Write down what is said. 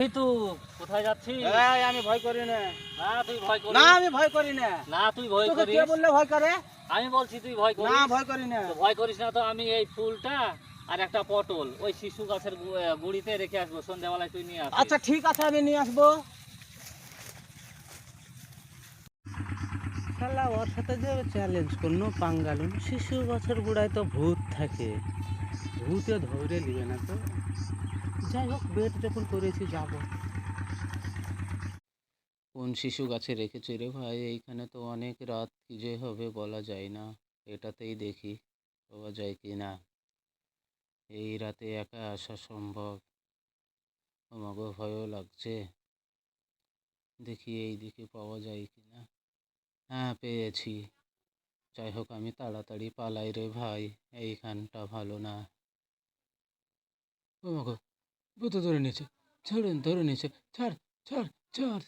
এই তো কোথায় যাচ্ছিস? এই আমি ভয় করি না। না তুই ভয় করিস না আমি ভয় করি না। না তুই ভয় তোকে করিস কে বললে ভয় করে? আমি বলছি তুই ভয় না করিস ভয় করি না। তো ভয় করিস না তো আমি এই ফুলটা আর একটা পটল ওই শিশু গাছের গুড়িতে রেখে আসবো সন্ধ্যাবেলায় তুই নিয়ে আসিস। আচ্ছা ঠিক আছে আমি নিয়ে আসবো। শালা ওর সাথে যে চ্যালেঞ্জ করলো পাঙ্গালু শিশু গাছের গোড়ায় তো ভূত থাকে, ভূতে ধরে নিবে না তো। যাই হোক বেট যখন করেছি যাব। কোন শিশু গাছে রেখেছি রে ভাই? এইখানে তো অনেক রাত কি যে হবে বলা যায় না। এটাতেই দেখি পাওয়া যায় কি না। এই রাতে একা আসা সম্ভব? আমাকে ভয়ও লাগছে। দেখি এই দিকে পাওয়া যায় কি না। হ্যাঁ পেয়েছি। যাই হোক আমি তাড়াতাড়ি পালাই রে ভাই, এইখানটা ভালো না। ও মা গো! ভূতে ধরে নিয়েছে, ছাড়েন, ধরে নিয়েছে, ছাড় ছাড় ছাড়।